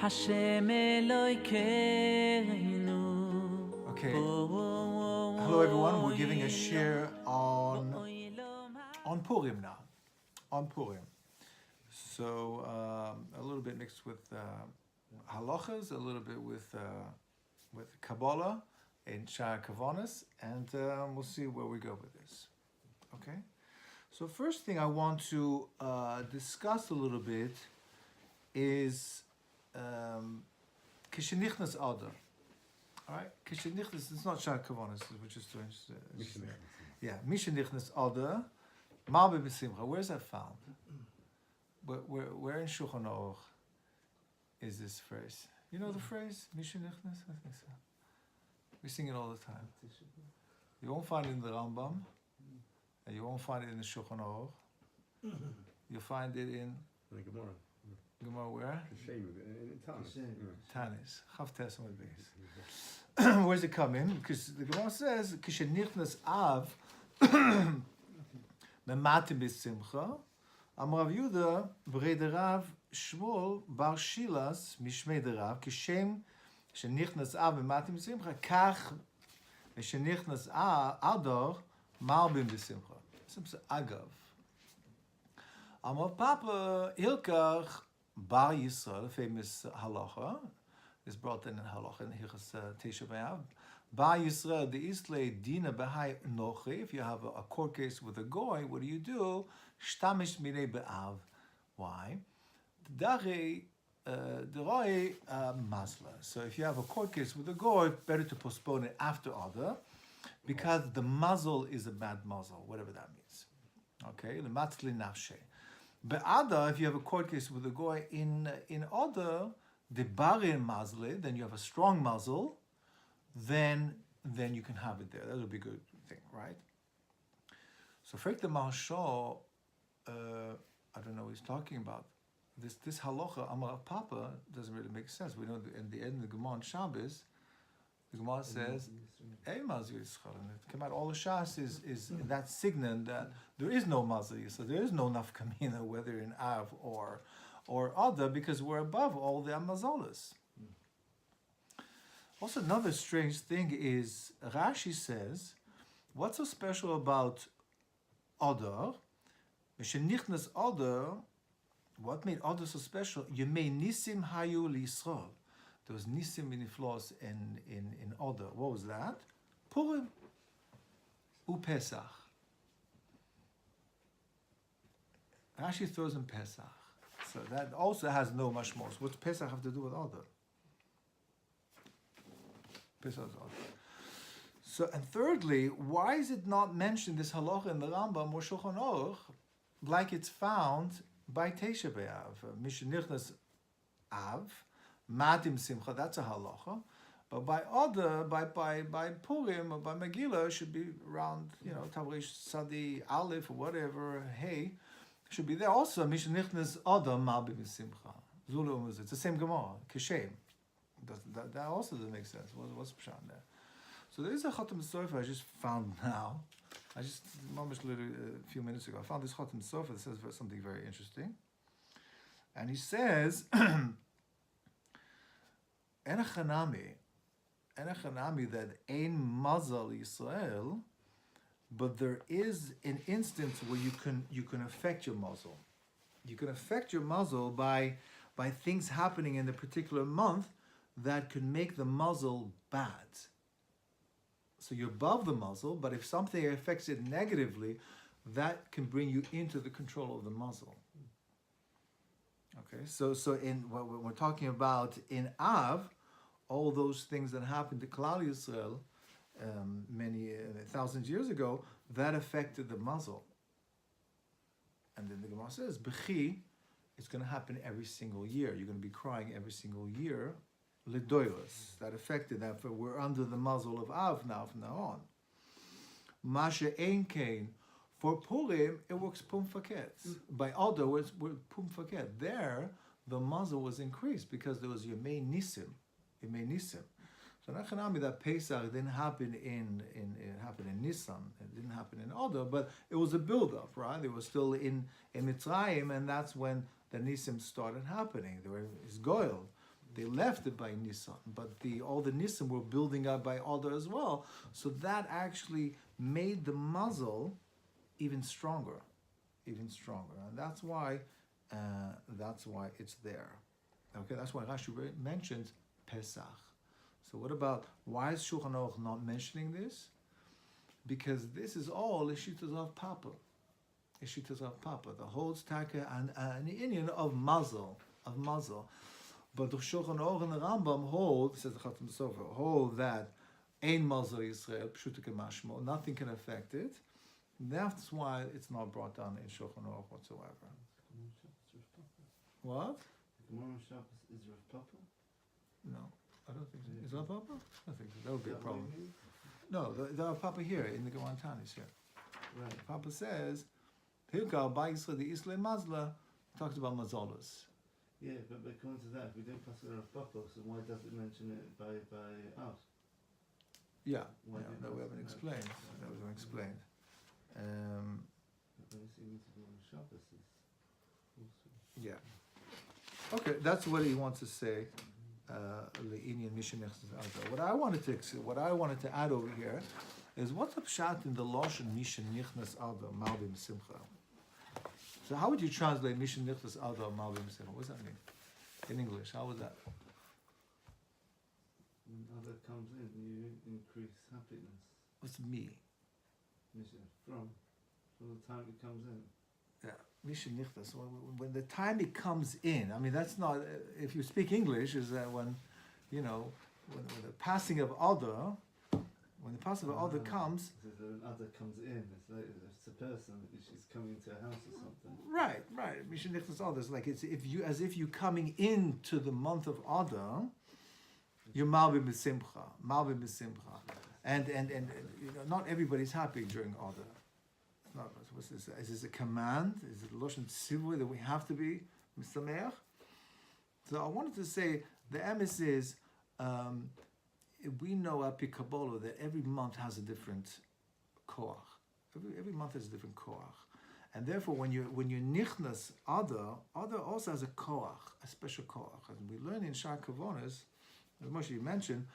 Hashem Elokeinu. Okay. Hello everyone, we're giving a share on Purim now. On Purim. So a little bit mixed with halachas, a little bit with Kabbalah and Sha'ar Kavanas, and we'll see where we go with this. Okay? So first thing I want to discuss a little bit is Kishenichnas Adar. All right? Kishenichnas, it's not Sha'ar Kavanas, which is strange. Yeah, Mishenichnas Adar, Malbe B'Simcha. Where's that found? Where in Shulchan Aruch is this phrase? You know the phrase? Mishenichnas? I think so. We sing it all the time. You won't find it in the Rambam, and you won't find it in the Shulchan Aruch. You'll find it in the Gemara. Gemara where? Tanis. Chavtes Amud Beis. Where's it come in? Because the Gemara says, Kishenichnas Av Mematim B'Simcha Amar Rav Yehuda B'rei derav Shmuel Bar Shilas Mishmei derav Kishem Shenichnas Av Mematim B'Simcha Kach Shenichnas Adar Malbim B'Simcha. Simcha Agav. Amar Papa Hilkach Bar Yisrael, famous halacha, is brought in halacha in Hilchas Tisha B'Av. Bar Yisrael, the Isle Dina B'Hai Nochi. If you have a court case with a goy, what do? Shtamish Mirei B'Av. Why? Deroi Masla. So if you have a court case with a goy, better to postpone it after Adar, because the muzzle is a bad muzzle, whatever that means. Okay, L'matzli Nafshe. But Adar, if you have a court case with a goy in Adar, the barin mazle, then you have a strong muzzle, then you can have it there. That would be a good thing, right? So Frek the Maharshal, I don't know what he's talking about. This halacha, Amar Papa, doesn't really make sense. We know in the end of the Gemara on Shabbos, the Gemara says, Ei Mazir Yisrael. And it came out, all the Shas is that signon that there is no Mazir, so there is no nafkamina, whether in Av or Adar, because we're above all the Amazolas. Also, another strange thing is, Rashi says, what's so special about Adar? Meshenichnas Adar, what made Adar so special? Yemei Nisim Hayu L'Yisrael. There was Nisim Miniflos in Adar. What was that? Purim. Pesach. Rashi throws in Pesach. So that also has no mashmos. What's Pesach have to do with Adar? Pesach is Adar. So, and thirdly, why is it not mentioned, this halacha in the Rambam or Shulchan Aruch, like it's found by Tisha B'Av? Mishenichnas Av, Matim Simcha, that's a halacha. But by Adar, by Purim or by Megillah, it should be around, Tavrish Sadi Aleph or whatever, hey, should be there also. Mishenichnas Adar Malbim Simcha. Zulu, it's the same Gemara, Kishem. That also doesn't make sense. What's Pshat there? So there is a Chotem Sofer I just found now. Almost literally a few minutes ago, I found this Chotem Sofer that says something very interesting. And he says, Enachanami, that ein mazal Yisrael, but there is an instance where you can affect your muzzle. You can affect your muzzle by things happening in a particular month that could make the muzzle bad. So you're above the muzzle, but if something affects it negatively, that can bring you into the control of the muzzle. Okay, so in what we're talking about in Av, all those things that happened to Klal Yisrael many thousands of years ago, that affected the muzzle. And then the Gemara says, B'chi, it's going to happen every single year. You're going to be crying every single year. L'doiros, that affected that. We're under the muzzle of Av now from now on. Masha ein kain. For Purim, it works pum faket. By Adar, it's pum faket. There, the muzzle was increased because there was Yemei Nisim. So Nachanami, that Pesach didn't happen it happened in Nisan. It didn't happen in Adar, but it was a build-up, right? They were still in Mitzrayim, and that's when the Nisim started happening. There was Goyal. They left it by Nisan, but all the Nisan were building up by Adar as well. So that actually made the muzzle even stronger, and that's why it's there. Okay, that's why Rashi mentions Pesach. So what about, why is Shulchan Aruch not mentioning this? Because this is all Ishitas of Papa. The whole staka and an Indian of muzzle. But the Shulchan Aruch and the Rambam hold, says the Khatam Sofer, hold that Ein Muzzle Yisrael, Pshuta Kemashmo, nothing can affect it. That's why it's not brought down in Shulchan Aruch whatsoever. What? Tomorrow Shabbos is Rav Papa? No, I don't think so. Is Rav Papa? I think so. That would be a problem. No, the Rav Papa here in the Gemara Tanis here. Right. Papa says, Hilkal by Yisrael, the Islam Mazla, talks about Mazolas. Yeah, but according to that, if we don't pass it Rav Papa, so why does it mention it by us? Yeah, Why didn't that we pass haven't it explained. That we haven't explained. But when you see tomorrow Shabbos is also... Yeah. Okay, that's what he wants to say. What I wanted to add over here is what's the pshat in the Lashon Mishen Nichnas Alda Malbim Simcha. So how would you translate Mishen Nichnas Alda Malbim Simcha? What does that mean in English? How was that? When other comes in, you increase happiness. What's me? From the time it comes in. Yeah, Mishen Nichnas. When the time it comes in, I mean that's not. If you speak English, is that when the passing of Alda. When the passing of Alda comes, when Alda comes in, it's like it's a person. She's coming to a house or something. Right. Mishen Nichnas Alda is like it's as if you coming into the month of Alda, you're Malbim B'Simcha, and not everybody's happy during Alda. Not, what's this? Is this a command? Is it Lashon Tzivui that we have to be Misameach? So I wanted to say the emes is. We know Api Kabbalah that every month has a different koach. Every month has a different koach, and therefore when you nichnas Adar also has a koach, a special koach. And we learn in Shar Kavonas, as Moshe mentioned,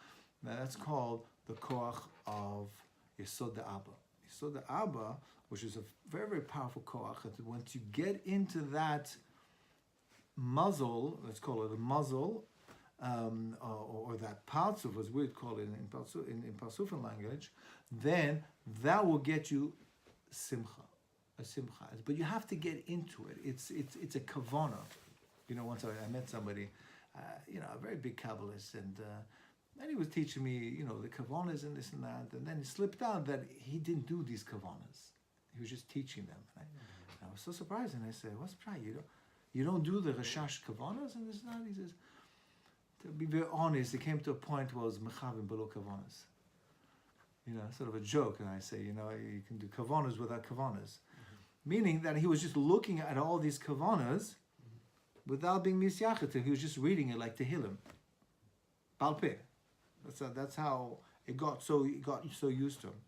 that's called the koach of Yesod Abba. Yesod Abba, which is a very very powerful koach. And once you get into that muzzle, let's call it a muzzle. Or that parsuf, as we'd call it in Parsufan language, then that will get you a simcha. But you have to get into it. It's a kavana. Once I met somebody, a very big Kabbalist, and he was teaching me, the kavanas and this and that, and then it slipped out that he didn't do these kavanas. He was just teaching them. And I was so surprised, and I said, "What's pray? You don't do the Rashash kavanas and this and that?" He says, to be very honest, it came to a point where it was mechavim below kavanas. Sort of a joke, and I say, you can do kavanas without kavanas. Meaning that he was just looking at all these kavanas without being misyachet. He was just reading it like Tehillim. Balpeh. That's how it got so used to him.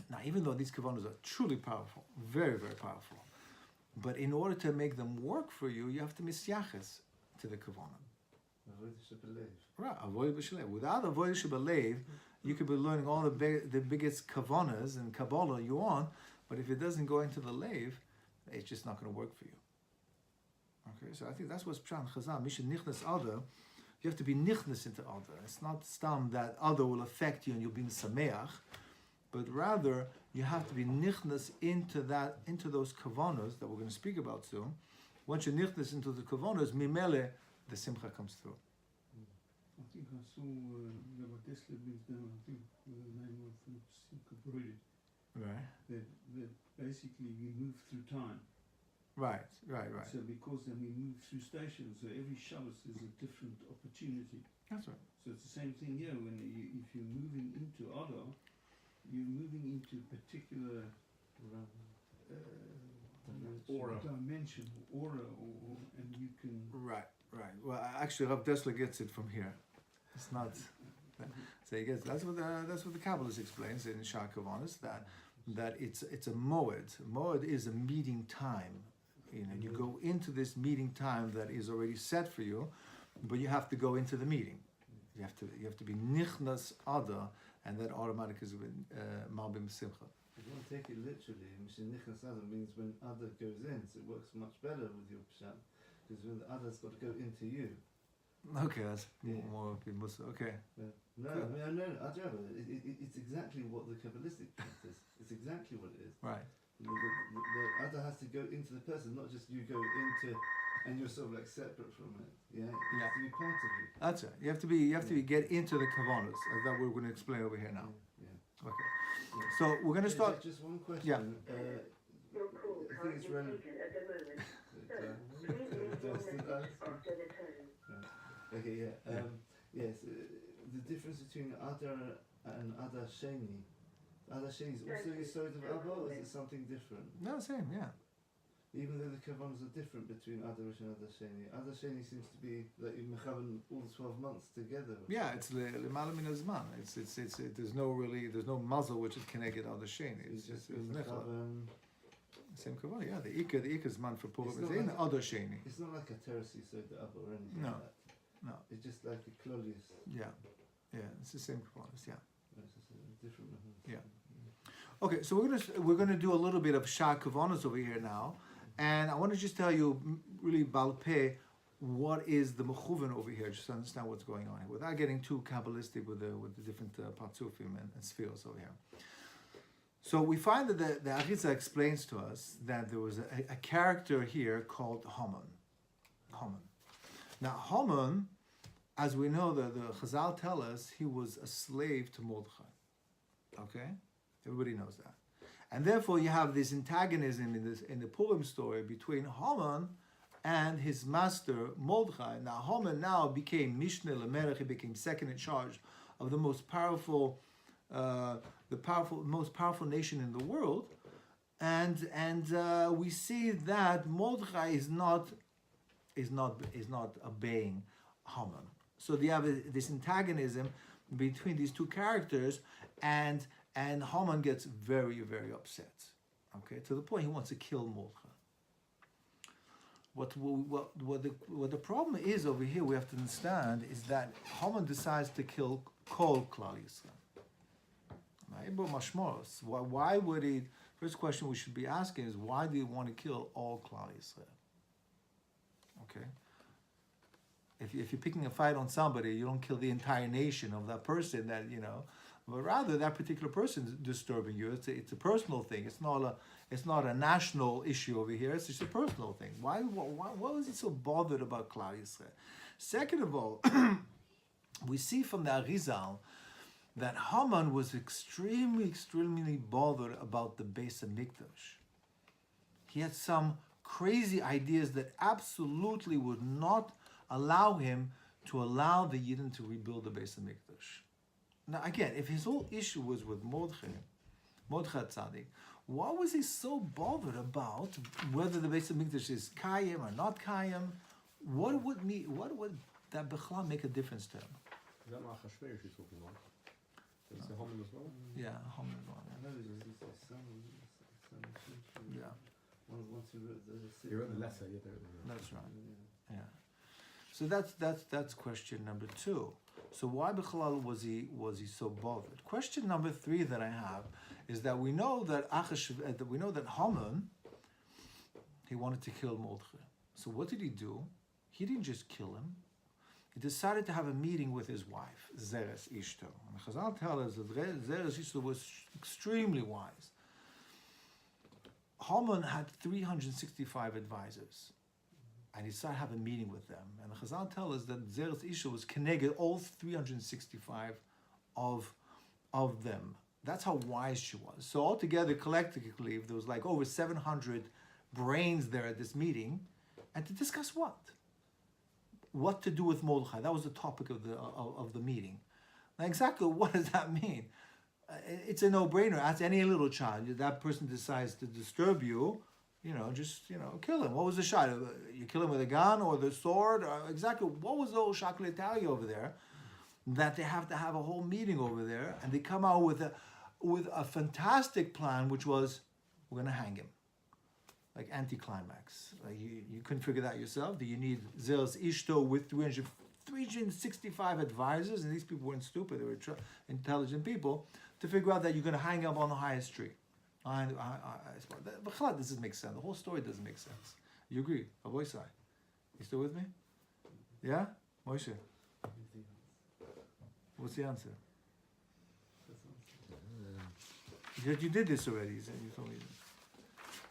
Now, even though these kavanas are truly powerful, very, very powerful, but in order to make them work for you, you have to misyaches to the kavana. Right, avoid b'shalev. Without avoid b'shalev, you could be learning all the biggest kavanas and Kabbalah you want, but if it doesn't go into the leiv, it's just not going to work for you. Okay, so I think that's what's pshan chazal. Mishen nichnas Alda. You have to be nichnas into Alda. It's not stam that Alda will affect you and you'll be sameach, but rather you have to be nichnas into those kavanas that we're going to speak about soon. Once you're nichnas into the kavanas, mimele, the simcha comes through. I think I saw Rabbi Dessler brings down, the name of Simcha Brody. Right. That basically we move through time. Right. So because then we move through stations, so every Shabbos is a different opportunity. That's right. So it's the same thing here. If you're moving into Adar, you're moving into a particular dimension, aura, and you can... Right. Well, actually, Rav Dessler gets it from here. It's not... So he gets... That's what the Kabbalist explains in Shar Kavanas, that it's a moed. Moed is a meeting time. you go into this meeting time that is already set for you, but you have to go into the meeting. You have to be nichnas ada, and that automatically is malbim simcha. If you want to take it literally, Mishin Nichnas Adam means when Ada goes in, so it works much better with your Pshat, because when the Ada's got to go into you. Okay, that's more okay. No, I mean, no, it's exactly what the Kabbalistic text is. It's exactly what it is. Right. The Ada has to go into the person, not just you go into, and you're sort of like separate from it. Yeah, it has to be part of you. That's it. You have to be get into the kavanas, as that we're going to explain over here now. Yeah. Okay. Yeah. So we're going to start. Just one question. Yeah. Your call I think can't it's be relevant. taken at the moment. So, please leave your message after the tone. Okay, yeah. Yes, the difference between Ada and Ada Sheni. Ada Sheni is also a sort of Abba, or is it something different? No, same. Yeah. Even though the Kavanas are different between Ada Rish and Ada Sheni. Ada Sheni seems to be like in Mechavan all the 12 months together. Yeah, it's l'mala min hazman. It's there's no muzzle which is connected Ada Sheni. It's just Mechavan. Same kavana. Yeah, the Ikka zman for Purim is It's in not Ada Sheni. It's not like a terrace so the Abba or anything No. like that. No. It's just like a Klolius. Yeah, it's the same kavanas. Yeah. It's just a different Mechavan. Yeah. Okay, so we're gonna do a little bit of Shah Kavanas over here now, and I want to just tell you really balpeh what is the mechuven over here, just to understand what's going on here, without getting too kabbalistic with the different patzufim and spheres over here. So we find that the Arizal explains to us that there was a character here called Haman. Now Haman, as we know, the Chazal tell us he was a slave to Mordechai. Okay. Everybody knows that. And therefore you have this antagonism in the Purim story between Haman and his master Mordechai. Now Haman now became Mishneh L'Melech, he became second in charge of the most powerful nation in the world. And we see that Mordechai is not obeying Haman. So you have this antagonism between these two characters, and Haman gets very, very upset, okay, to the point he wants to kill Mordechai. What the problem is over here, we have to understand, is that Haman decides to kill Kol Klal Yisrael. Why would he? First question we should be asking is, why do you want to kill all Klal Yisrael? Okay. If you're picking a fight on somebody, you don't kill the entire nation of that person that but rather that particular person is disturbing you. It's a personal thing. It's not a national issue over here. It's just a personal thing. Why was he so bothered about Klal Yisrael? Second of all, we see from the Arizal that Haman was extremely, extremely bothered about the Beis HaMikdash. He had some crazy ideas that absolutely would not allow him to allow the Yidden to rebuild the Beis HaMikdash. Now again, if his whole issue was with Mordechai Tzaddik, why was he so bothered about whether the Beis HaMikdash is Kayim or not Kayim? What would that Bechla make a difference to him? Is that Achashverosh you're talking about? Is it Haman as well? Yeah, Haman as well. I know there's his son. Yeah. Once he wrote the You wrote the letter, yeah. That's right. Yeah. So that's question number 2. So why Bichlal was he so bothered? Question number 3 that I have is that we know that Haman, he wanted to kill Mordechai. So what did he do? He didn't just kill him. He decided to have a meeting with his wife, Zeres Ishto. And Chazal tells us that Zeres Ishto was extremely wise. Haman had 365 advisors, and he decided to have a meeting with them. And the Chazal tell us that Zeres Ishto was connected all 365 of them. That's how wise she was. So altogether, collectively, there was like over 700 brains there at this meeting, and to discuss what? What to do with Mordechai. That was the topic of the meeting. Now, exactly what does that mean? It's a no-brainer. Ask any little child. That person decides to disturb you, just kill him. What was the shot? You kill him with a gun or the sword? Or exactly what was the old Shakal Italia over there? That they have to have a whole meeting over there, and they come out with a fantastic plan, which was, we're going to hang him. like anticlimax. Like you couldn't figure that yourself. Do you need Zeus Ishto with 365 advisors? And these people weren't stupid. They were intelligent people to figure out that you're going to hang up on the highest tree. But this doesn't make sense. The whole story doesn't make sense. You agree? Avoisai. You still with me? Yeah? Moshe? What's the answer? You did this already. You told me.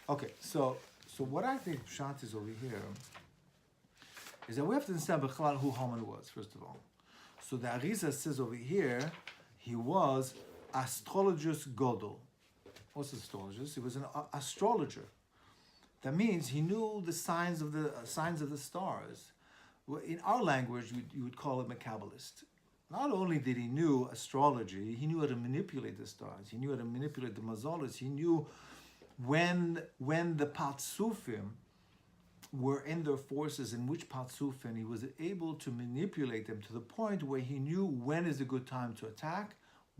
Okay, so what I think Pshat is over here is that we have to understand Bechlal who Haman was, first of all. So the Arizal says over here, he was astrologus Godel. What's astrologus? He was an astrologer. That means he knew the signs of the stars. In our language, you would call him a Kabbalist. Not only did he knew astrology, he knew how to manipulate the stars. He knew how to manipulate the mazolos. He knew when the Patsufim were in their forces, in which Patsufim, he was able to manipulate them to the point where he knew when is a good time to attack,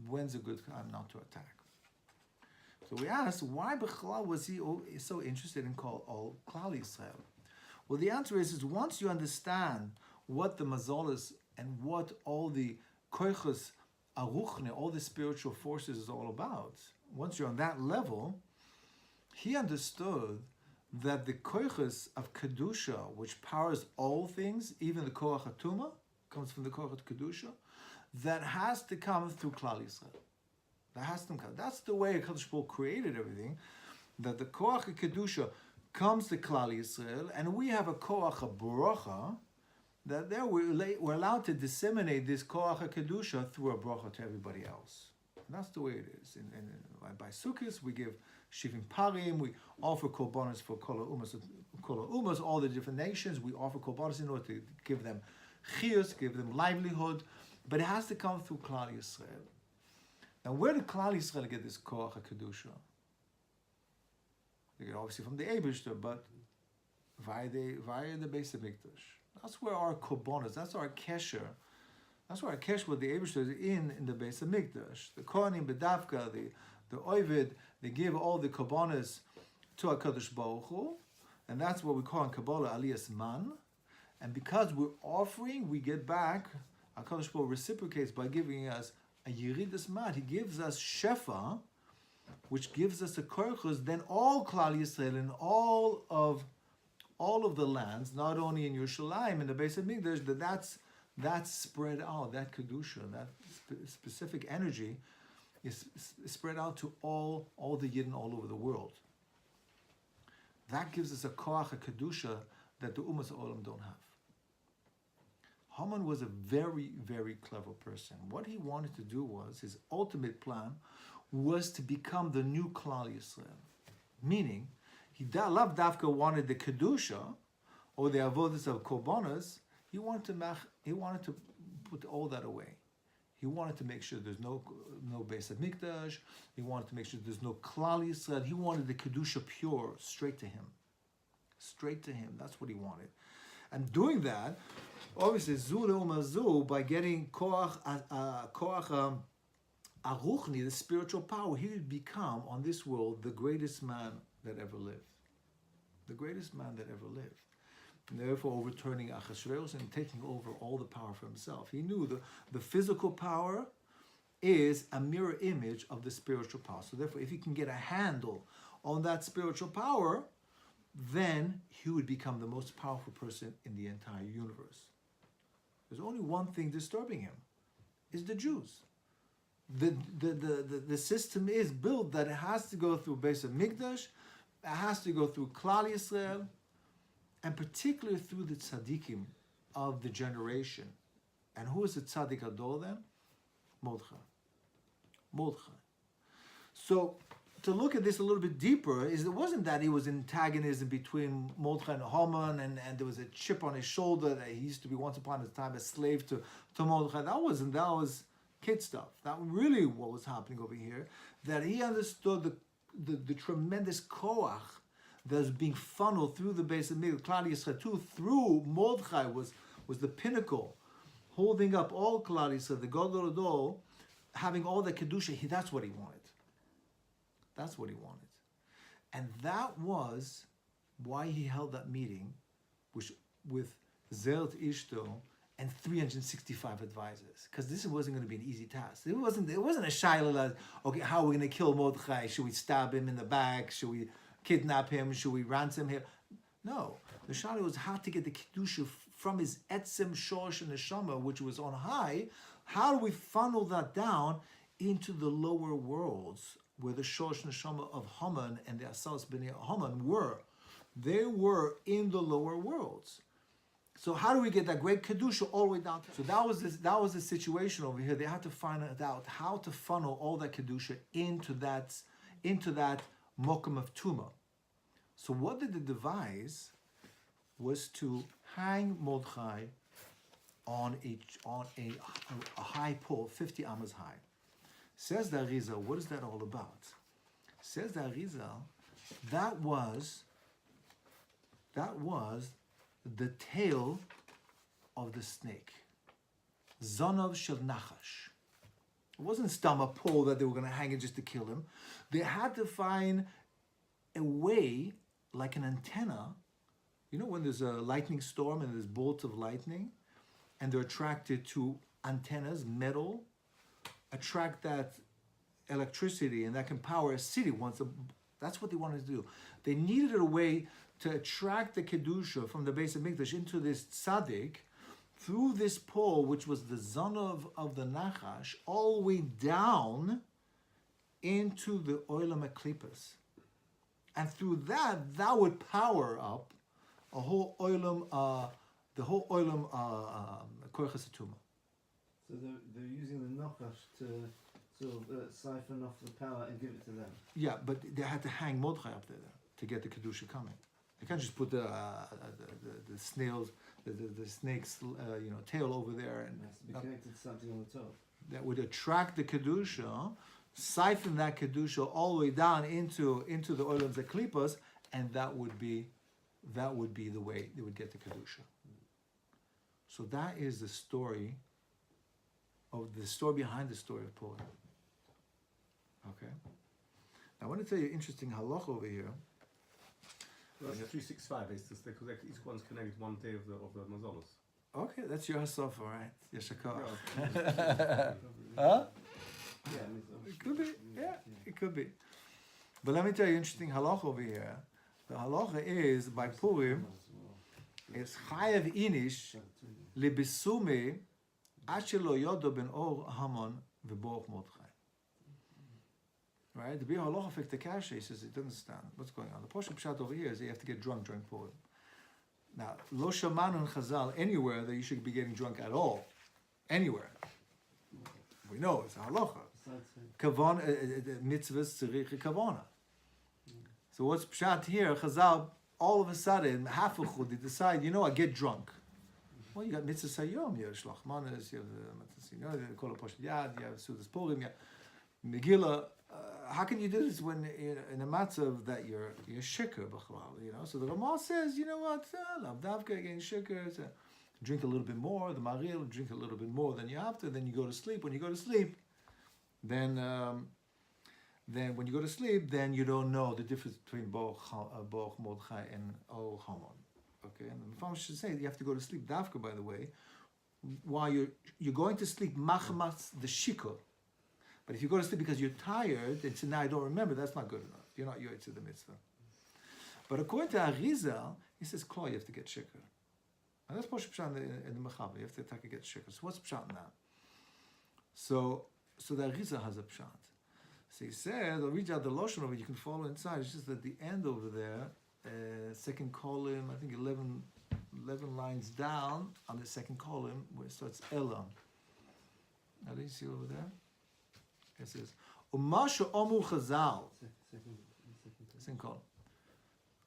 when's a good time not to attack. So we asked, why Bechlal was he so interested in all Klal Yisrael? Well, the answer is once you understand what the mazolos and what all the koichos aruchne, all the spiritual forces is all about, once you're on that level, he understood that the koichos of kedusha, which powers all things, even the koach hatuma, comes from the koach kedusha, that has to come through Klal Yisrael. That has to come. That's the way HaKadosh Baruch Hu created everything. That the koach kedusha comes to Klal Yisrael, and we have a koach bracha. That there we're allowed to disseminate this koach kedusha through a bracha to everybody else. And that's the way it is. And by Sukkot we give shivim parim. We offer korbanos for kol umas, all the different nations. We offer korbanos in order to give them chiyus, give them livelihood. But it has to come through Klal Yisrael. Now, where did Klal Yisrael get this koach kedusha? They get obviously from the Eibishter, but via the Beis Hamikdash. That's where our korbanos, that's our kesher. That's where our kesher with the Eibishter is in the Beis Hamikdash. The Kohanim, Bedavka, the Ovid, they give all the korbanos to HaKadosh Baruch Hu, and that's what we call in Kabbalah Aliyas Man. And because we're offering, we get back. HaKadosh Baruch Hu reciprocates by giving us a Yeridas Man. He gives us Shefa, which gives us a Korchus, then all Klal Yisrael and all of the lands, not only in Yerushalayim, in the Beis Hamikdash, that's spread out, that Kedusha, that specific energy is spread out to all the Yidden all over the world. That gives us a Koach, a Kedusha, that the Umas Olam don't have. Haman was a very, very clever person. What he wanted to do was, his ultimate plan was to become the new Klal Yisrael. Meaning, he Lav Davka wanted the Kedusha, or the avodas of Korbanos. He wanted to put all that away. He wanted to make sure there's no Beis Hamikdash. He wanted to make sure there's no Klal Yisrael. He wanted the Kedusha pure, straight to him. Straight to him. That's what he wanted. And doing that, obviously, Zu Le'umazu, by getting Koach Aruchni, the spiritual power, he would become, on this world, the greatest man that ever lived. The greatest man that ever lived. And therefore, overturning Achashverosh and taking over all the power for himself. He knew the physical power is a mirror image of the spiritual power. So therefore, if he can get a handle on that spiritual power, then he would become the most powerful person in the entire universe. There's only one thing disturbing him, is the Jews. The system is built that it has to go through Beis Hamikdash, it has to go through Klal Yisrael, and particularly through the tzaddikim of the generation. And who is the tzaddik adol then? Mordechai. So, to look at this a little bit deeper, it wasn't that he was antagonism between Mordechai and Haman, and there was a chip on his shoulder that he used to be once upon a time a slave to Mordechai. That was kid stuff. That really what was happening over here. That he understood the tremendous koach that was being funneled through the Beis Hamikdash, Klal Yisrael, through Mordechai was the pinnacle, holding up all Klal Yisrael, the Gadol Adol, having all the kedusha. That's what he wanted. That's what he wanted. And that was why he held that meeting, which with Zelt Ishto and 365 advisors, because this wasn't going to be an easy task. It wasn't a shaila like, okay, how are we going to kill Mordechai? Should we stab him in the back? Should we kidnap him? Should we ransom him? No, the shaila was how to get the kedusha from his etzem shorsh and neshama, which was on high. How do we funnel that down into the lower worlds where the shorsh neshama of Haman and the asas b'nei Haman were? They were in the lower worlds. So how do we get that great kedusha all the way down? So that was the situation over here. They had to find out how to funnel all that kedusha into that mokum of tuma. So what did they devise was to hang Mordechai on a high pole, 50 amas high. Says the Arizal, what is that all about? Says the Arizal, that was the tail of the snake. Zonov shel Nachash. It wasn't a pole that they were going to hang it just to kill him. They had to find a way, like an antenna. You know when there's a lightning storm and there's bolts of lightning, and they're attracted to antennas, metal, attract that electricity, and that can power a city that's what they wanted to do. They needed a way to attract the kedusha from the base of Mikdash into this tzaddik through this pole, which was the zonov of the Nachash, all the way down into the oilam eklipas. And through that would power up a whole oilam, the whole oilam koyches hatuma. So they're using the Nachash to sort of siphon off the power and give it to them. Yeah, but they had to hang Mordechai up there to get the kedusha coming. They can't just put the snails, the snake's tail over there, and It has to be connected to something on the top. that would attract the kedusha, siphon that kedusha all the way down into the oilams of klipas, and that would be the way they would get the kedusha. So that is the story behind the story of Purim. Okay. Now I want to tell you an interesting halach over here. That's 365, because each one's connected one day of the mazolos. Okay, that's your hasaf, all right. Yeshakar. Yeah. Huh? Yeah, It could be. Yeah, it could be. But let me tell you an interesting halacha over here. The halacha is by Purim, is chayav inish libisume achelo yodo ben or Haman v'borach Mordechai. Right? The Bir halacha fik the kasha, he says he doesn't understand what's going on. The Poshup Pshat over here is that you have to get drunk during Purim. Now, lo shamanu in Chazal anywhere that you should be getting drunk at all. Anywhere. We know it's a halacha. Kavan, mitzvahs tzarich kavana. So what's Pshat here? Chazal, all of a sudden, half a chud, they decide, I get drunk. Well, you got mitzvah sayom, you have shlach manas, you have the kol poshet yad, you have sudas Purim, you have Megillah. How can you do this when in a matzav that you're shikr b'chalal? So the Ramah says, you know what? Lavdavka again shikr. Drink a little bit more. The Maril drink a little bit more than you have to. Then you go to sleep. When you go to sleep, then when you go to sleep, then you don't know the difference between Boch Mordechai and O Haman. Okay, and the Mefam should say you have to go to sleep. Davka, by the way, while you're going to sleep, machamas the shikr. But if you go to sleep because you're tired and say, now I don't remember, that's not good enough. You're not yoytz to the mitzvah. But according to Arizal, he says, Klo, you have to get shikr. And that's Poshup Pshat in the Mechava. You have to get shikr. So what's Pshat in that? So the Arizal has a Pshat. So he said, I'll read out the Lashon of it, you can follow inside. It's just at the end over there, second column, I think 11 lines down on the second column, where it starts Elam. Now, do you see over there? It says, Umashu Omu Chazal. Second column.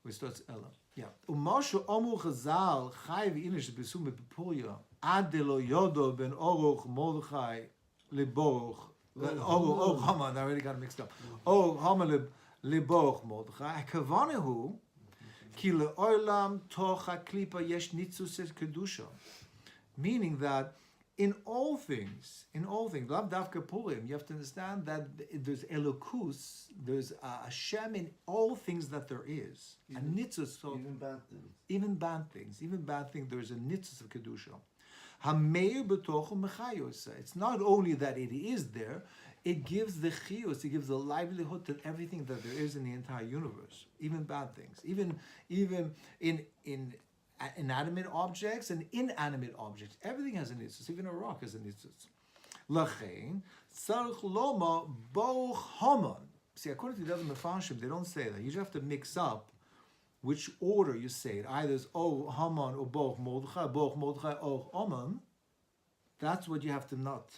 Where it starts Elam. Yeah. Umashu Omu Chazal, Chai v'inish b'sum b'puria, ad lo yodo ben Oroch Mordechai liboch. Oh, Haman, I already got it mixed up. Oh, Haman liboch Mordechai. Kavanehu, ki le'olam toch ha'klipa yesh nitzus kedusha. Meaning that in all things, Lav Davka Purim, you have to understand that there's Elokus, there's Hashem in all things that there is. A nitzuz, so Even bad things. even bad things, there's a nitzuz of Kedusha. Hameir b'tochu mechayos. It's not only that it is there, it gives the chiyus, it gives the livelihood to everything that there is in the entire universe, even bad things, even in inanimate objects and inanimate objects. Everything has a nitzuz. Even a rock has a nitzuz. Lachein tzarich loma boch haman. See, according to the other mefarshim, they don't say that. You just have to mix up which order you say it. Either it's O Haman or Boch Mordechai, O Haman. That's what you have to not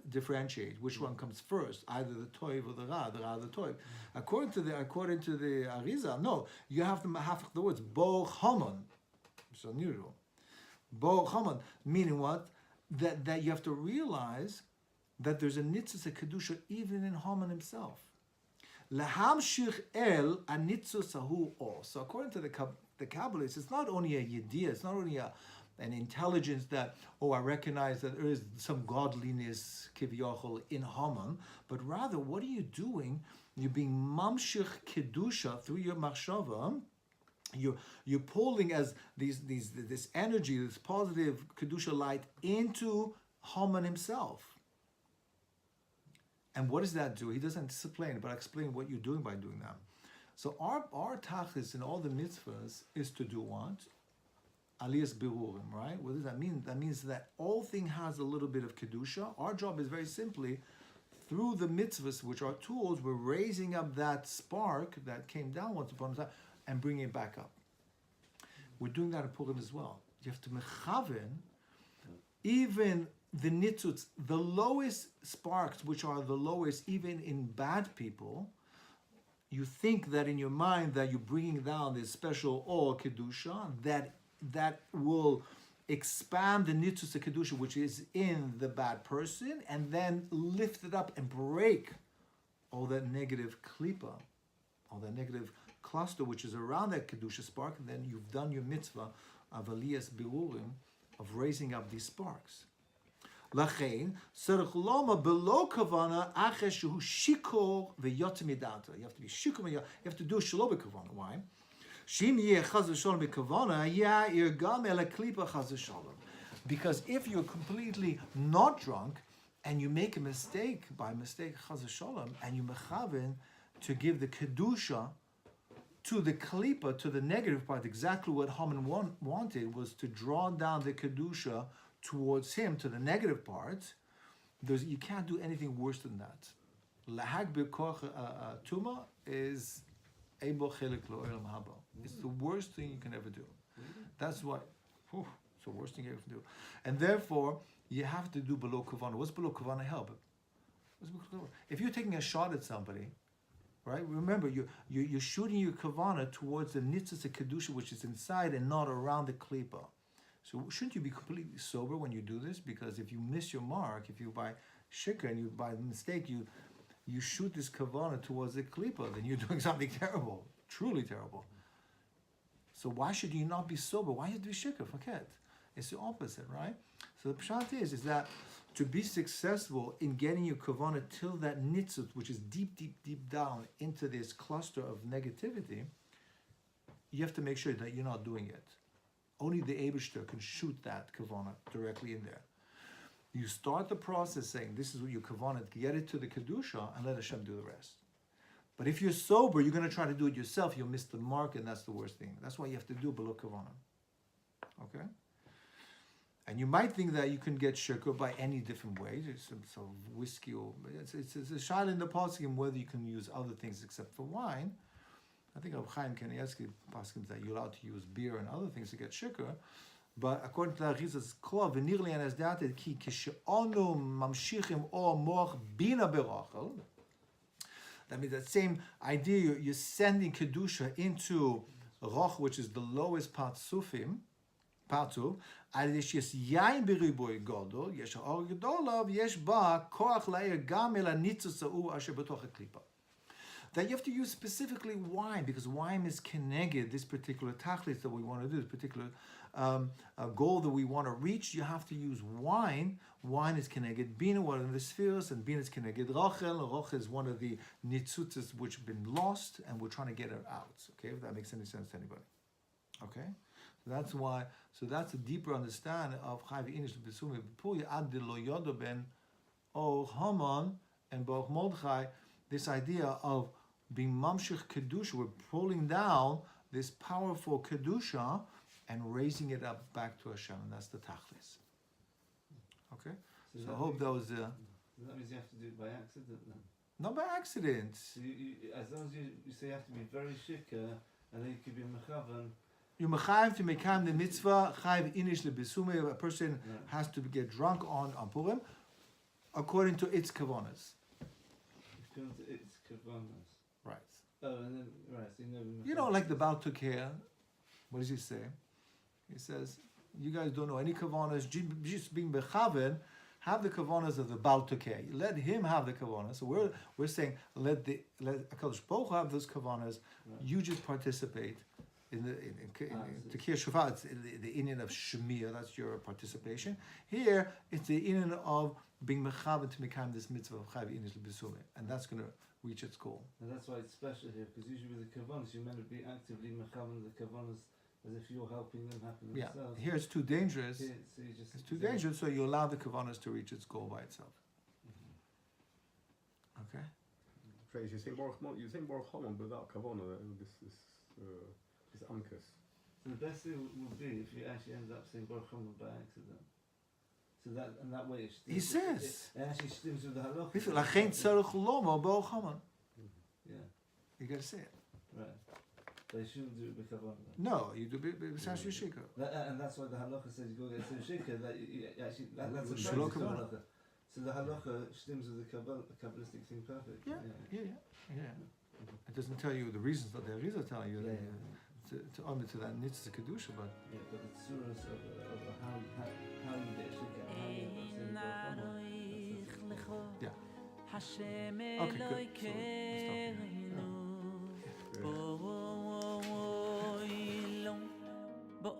differentiate. Which one comes first? Either the toiv or the ra the toiv. According to the Arizal, no, you have to have the words Boch Haman. It's unusual. Boch Haman, meaning what? That you have to realize that there's a nitzus, a kedusha, even in Haman himself. Lahamshich el anitzusahu or. So according to the Kabbalists, it's not only a yediyah, it's not only an intelligence that, I recognize that there is some godliness kivyochol in Haman, but rather, what are you doing? You're being mamshich kedusha through your machshava. You're pulling as this energy, this positive kedusha light into Haman himself. And what does that do? He doesn't explain, but I explain what you're doing by doing that. So our tachlis in all the mitzvahs is to do what? Aliyas birurim, right? What does that mean? That means that all thing has a little bit of kedusha. Our job is very simply, through the mitzvahs, which are tools, we're raising up that spark that came down once upon a time and bringing it back up. We're doing that in Purim as well. You have to mechaven even the nitzutz, the lowest sparks, which are the lowest even in bad people. You think that in your mind that you're bringing down this special or kedusha that will expand the nitzutz of kedusha, which is in the bad person, and then lift it up and break all that negative klipa, all that negative cluster which is around that kedusha spark. And then you've done your mitzvah of aliyas birurim, of raising up these sparks. Lachein tzarich loma below kavana achesh shehu shikor v'yotze midata. You have to be shikor. You have to do shelo b'kavana. Why? Shim yeh chaz v'sholom b'kavana ya'ir gam el klipa chaz v'sholom. Because if you're completely not drunk and you make a mistake by mistake chaz v'sholom and you mechaven to give the kedusha to the klipa, to the negative part, exactly what Haman wanted was to draw down the kedusha towards him, to the negative part. You can't do anything worse than that. Lahag b'koch tuma is ebo chelik lo olam haba. It's the worst thing you can ever do. That's why, it's the worst thing you ever do. And therefore, you have to do below kavana. What's below kavana help? If you're taking a shot at somebody, right? Remember, you're shooting your kavana towards the nitzvah kedusha, which is inside and not around the klipa. So shouldn't you be completely sober when you do this? Because if you miss your mark, if you by shikha and you by mistake you shoot this kavana towards the klipa, then you're doing something terrible, truly terrible. So why should you not be sober? Why should you be shikha? Forget. It's the opposite, right? So the pshat is that to be successful in getting your kavana till that nitzut, which is deep, deep, deep down into this cluster of negativity, you have to make sure that you're not doing it. Only the Eibishter can shoot that kavana directly in there. You start the process saying, this is what your kavana, get it to the kedusha, and let Hashem do the rest. But if you're sober, you're going to try to do it yourself, you'll miss the mark, and that's the worst thing. That's why you have to do below kavana. Okay? And you might think that you can get shirka by any different ways. It's some whiskey, or it's a shayla in the poskim whether you can use other things except for wine. I think Rav Chaim Kanievsky poskim that you're allowed to use beer and other things to get shikar. But according to the Arizal's klov, v'nirli an esdated ki kishe'onu mamshichim or moch bina berachel. That means that same idea. You're sending kedusha into roch, which is the lowest part sufim. Patu, as yes yain beriboy godol, yes or gedolav, yes ba koach lair gam el anitzusau asher betoch klipa. that you have to use specifically wine, because wine is keneged, this particular tachlis that we want to do, this particular goal that we want to reach. You have to use wine. Wine is keneged bina, one of the spheres, and bina is keneged rochel. Rochel is one of the nitzutzes which have been lost, and we're trying to get it out. Okay, if that makes any sense to anybody. Okay, so that's why. So that's a deeper understanding of Chayv Inish B'Sumi B'Puli Ad Lo Yodo Ben O Haman and Baruch Mordechai. This idea of being Mamshich Kedusha, we're pulling down this powerful Kedusha and raising it up back to Hashem, and that's the Tachlis. Okay? So I hope that was... that means you have to do it by accident then? Not by accident. So as long as you say you have to be very shikah, and then you could be mechavan. You mechayiv to mekayim the mitzvah, chayiv inish lebesume, a person has to get drunk on Purim, according to its kavanas. According to its kavanas. Right. Oh, and then, right, so you know, like the Baal Tukeh, what does he say? He says, you guys don't know any kavanas, just being bechaven, have the kavanas of the Baal Tukeh. Let him have the kavanas. So we're saying, let HaKadosh Baruch Hu have those kavanas, you just participate. In Tekiyah Shofar, it's the inyan of Shemiyah, that's your participation. Here, it's the inyan of being mechavan to mekayim this mitzvah of Chayv Inish L'Bisume, and that's going to reach its goal. And that's why it's special here, because usually with the kavanas, you're meant to be actively mechavan the kavanas as if you're helping them happen themselves. Here it's too dangerous. Here, so it's too dangerous, so you allow the kavanas to reach its goal by itself. Okay? Phrase, you think Baruch Haman without kavana, this ankus. So the best thing would be if you actually end up saying Baruch Haman by accident. So that way he says. It actually stems with the halacha. Lachein tzarich lomo Baruch Haman. Yeah. You got to say it. Right. But you shouldn't do it with kavanah. No, you do it with Sash Yeshika. And that's why the halacha says you go get Shika. That's a practice Shalom halacha. So the halacha stems with the Kabbalistic thing perfect. Yeah. It doesn't tell you the reasons, but the Arizah tell you to honor to that Nitzvah Kedusha, but... Yeah, but the surahs of how you get Shika, how you end up saying Baruch Haman. Yeah. Okay, good. So, let's stop here. Bo